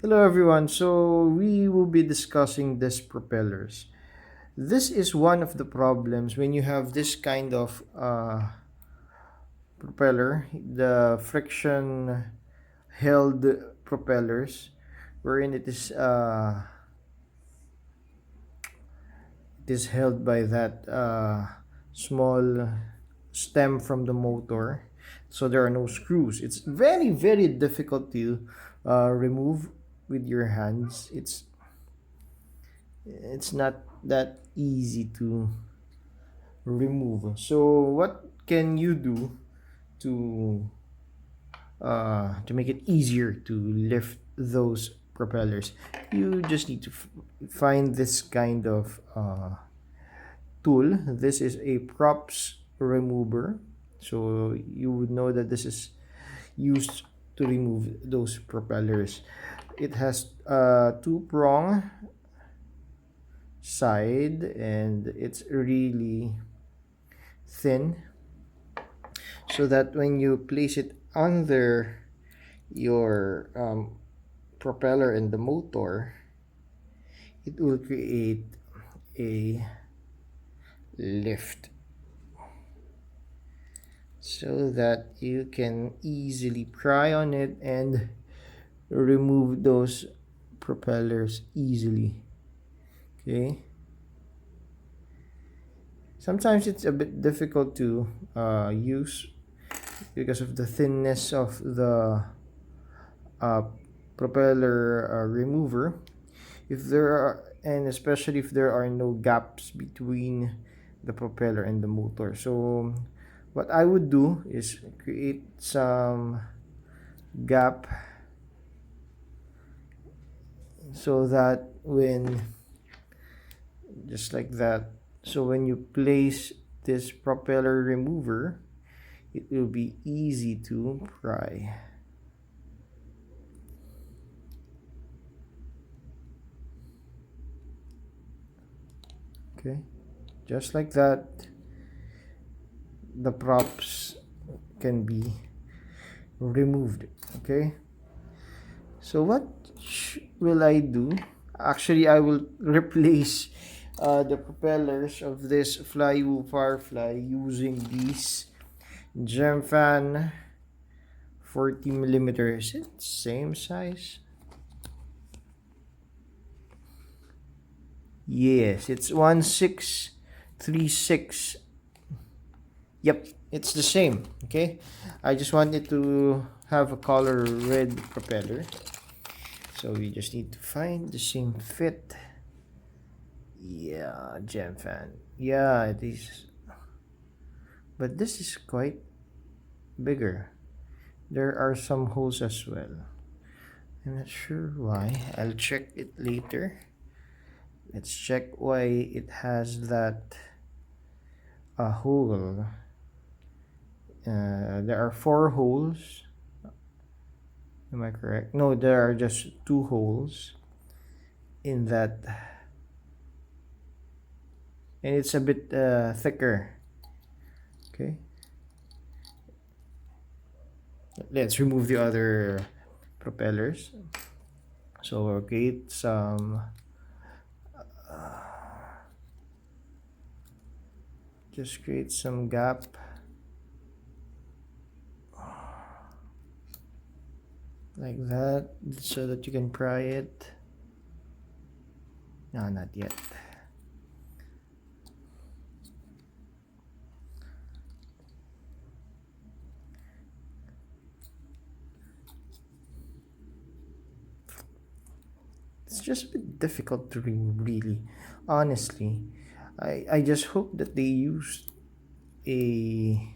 Hello everyone. So we will be discussing this propellers. This is one of the problems when you have this kind of propeller, the friction held propellers, wherein it is held by that small stem from the motor, so there are no screws. It's very difficult to remove with your hands. It's not that easy to remove. So what can you do to to make it easier to lift those propellers? You just need to find this kind of tool. This is a props remover, so you would know that this is used to remove those propellers. It has two prong side, and it's really thin, so that when you place it under your propeller and the motor, it will create a lift so that you can easily pry on it and remove those propellers easily. Okay, sometimes it's a bit difficult to use because of the thinness of the uh, propeller remover, if there are, and especially if there are no gaps between the propeller and the motor. So what I would do is create some gap, so that when, just like that, so when you place this propeller remover, it will be easy to pry. Okay, just like that, the props can be removed. Okay, so what will I do? Actually, I will replace the propellers of this Flywoo Firefly using these gem fan 40 millimeters. It's same size. Yes, it's 1636. Yep, it's the same. Okay, I just wanted to have a color red propeller, so we just need to find the same fit. Yeah, gem fan. Yeah, it is, but this is quite bigger. There are some holes as well. I'm not sure why. I'll check it later. Let's check why it has that a hole. There are four holes. Am I correct? No, there are just two holes in that, and it's a bit thicker. Okay, let's remove the other propellers. So we'll create some just create some gap like that, so that you can pry it. No, not yet. It's just a bit difficult to remove, really. Honestly, I just hope that they used a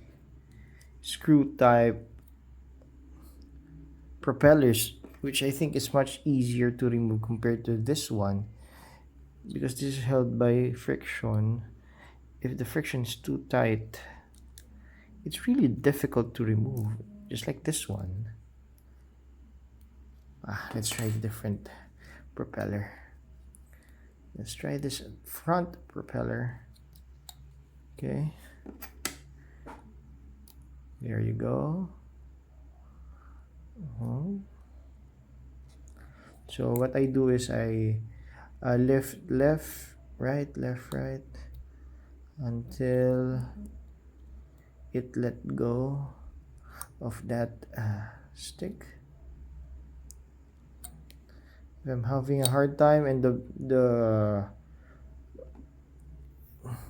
screw type propellers, which I think is much easier to remove compared to this one, because this is held by friction. If the friction is too tight, it's really difficult to remove, just like this one. Let's try a different propeller. Let's try this front propeller. Okay, there you go. So what I do is I lift left, right, until it let go of that stick. If I'm having a hard time and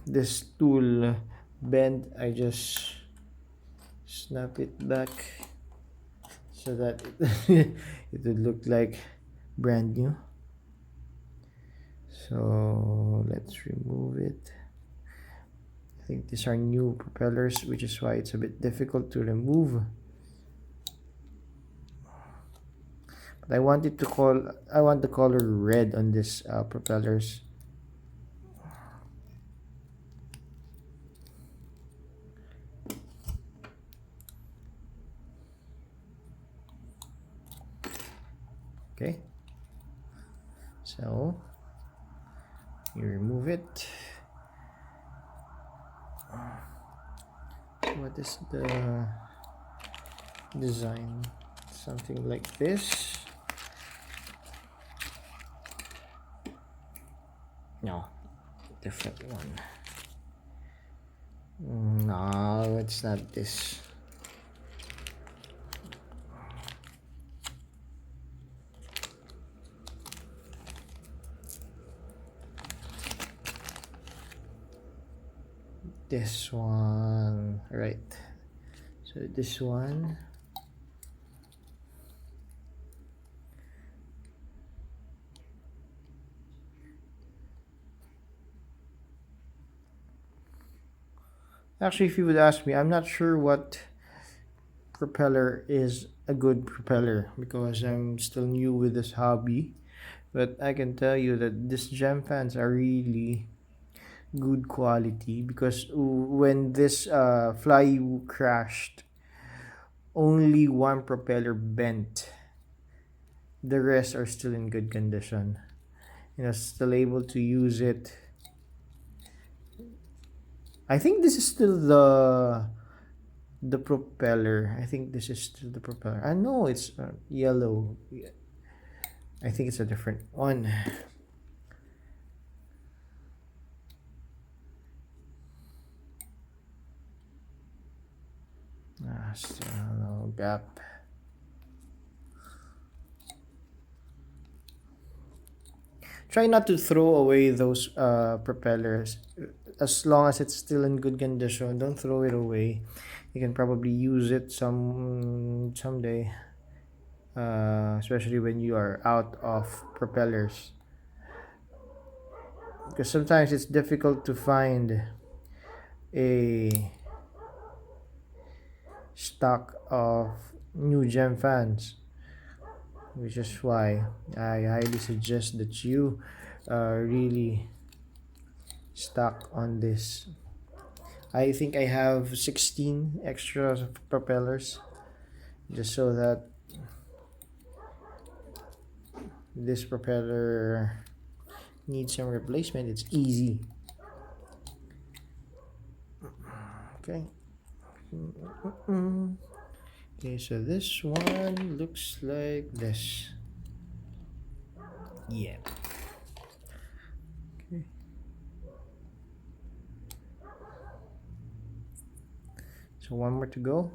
this tool bend, I just snap it back so that it would look like brand new. So let's remove it. I think these are new propellers, which is why it's a bit difficult to remove. But I want the color red on this propellers. Okay, so you remove it. What is the design? Something like this. No, different one. No, it's not this. This one, right? So this one. Actually, if you would ask me, I'm not sure what propeller is a good propeller because I'm still new with this hobby. But I can tell you that these gem fans are really good quality because when this fly crashed, only one propeller bent. The rest are still in good condition. Still able to use it. I think this is still the propeller. I think this is still the propeller. I know it's yellow. I think it's a different one. Still no gap. Try not to throw away those propellers. As long as it's still in good condition, don't throw it away. You can probably use it someday, especially when you are out of propellers. Because sometimes it's difficult to find a stock of new gem fans, which is why I highly suggest that you really stock on this. I think I have 16 extra propellers just so that this propeller needs some replacement. It's easy. Okay. Okay, so this one looks like this. Yeah. Okay. So one more to go.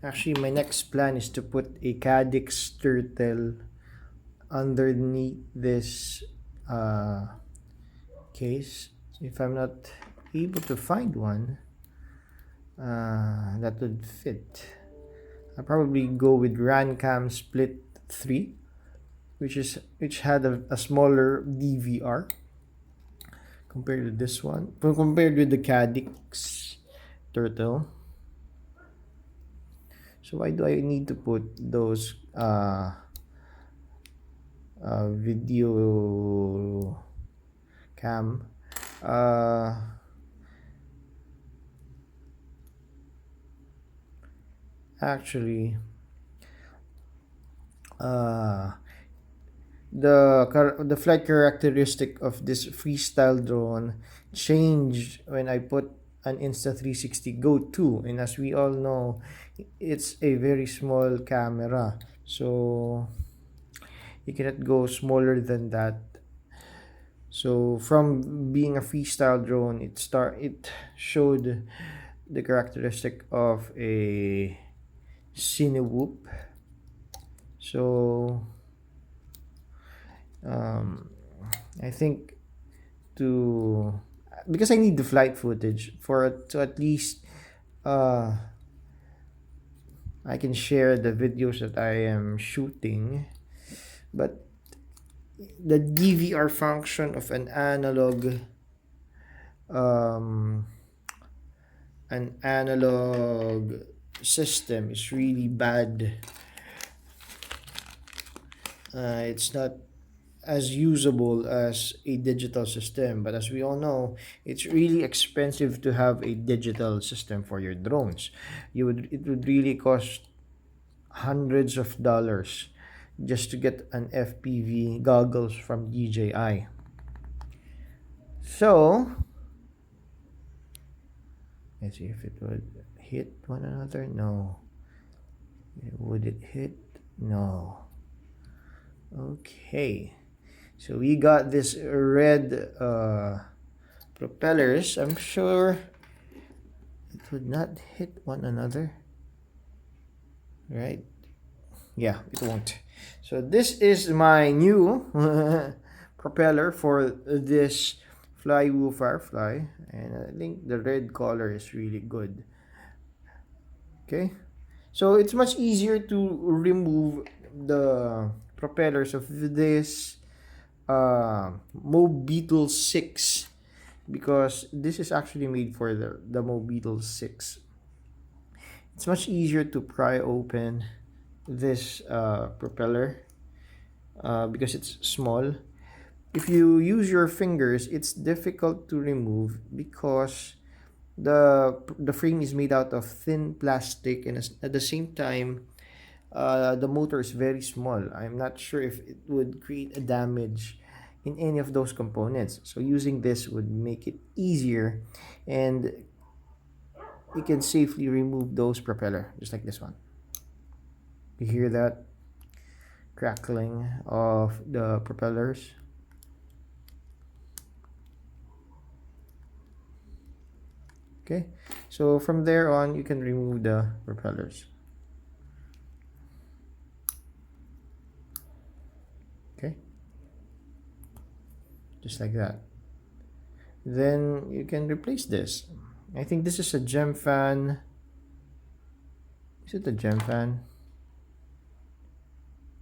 Actually, my next plan is to put a Cadix turtle underneath this case. If I'm not able to find one that would fit, I'll probably go with Rancam Split 3, which had a smaller DVR compared to this one, compared with the Cadix turtle. So why do I need to put those video cam? Actually, the flight characteristic of this freestyle drone changed when I put an Insta360 Go 2, and as we all know, it's a very small camera, so you cannot go smaller than that. So from being a freestyle drone, it showed the characteristic of a Tinywhoop. So I think to because I need the flight footage for to at least I can share the videos that I am shooting, but the DVR function of um, an analog system is really bad. It's not as usable as a digital system, but as we all know, it's really expensive to have a digital system for your drones. It would really cost hundreds of dollars just to get an FPV goggles from DJI. So let's see if it would hit one another. No. Would it hit? No. Okay. So we got this red propellers. I'm sure it would not hit one another. Right? Yeah, it won't. So this is my new propeller for this Flywoo Firefly, and I think the red color is really good. Okay, so it's much easier to remove the propellers of this Mobeetle 6, because this is actually made for the Mobeetle 6. It's much easier to pry open this propeller because it's small. If you use your fingers, it's difficult to remove because the frame is made out of thin plastic, and at the same time the motor is very small. I'm not sure if it would create a damage in any of those components, so using this would make it easier, and you can safely remove those propeller just like this one. You hear that crackling of the propellers? Okay, so from there on you can remove the propellers. Okay, just like that. Then you can replace this. I think this is a gem fan. Is it a gem fan?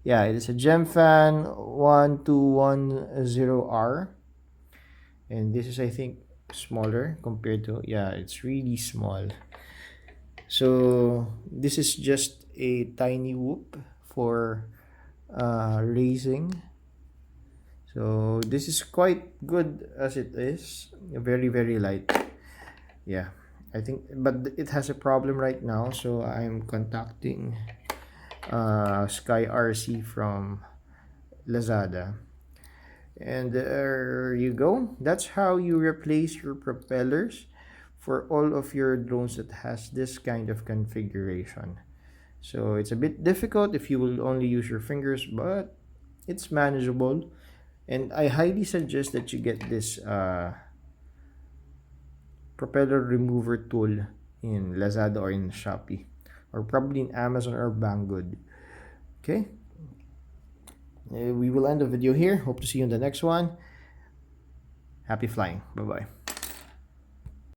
Yeah, it is a gem fan 1210R, and this is, I think, smaller compared to, yeah, it's really small. So this is just a Tinywhoop for racing. So this is quite good as it is, very light. Yeah, I think, but it has a problem right now, so I'm contacting Sky RC from Lazada. And there you go. That's how you replace your propellers for all of your drones that has this kind of configuration. So it's a bit difficult if you will only use your fingers, but it's manageable, and I highly suggest that you get this propeller remover tool in Lazada or in Shopee, or probably in Amazon or Banggood. Okay, we will end the video here. Hope to see you in the next one. Happy flying. Bye bye.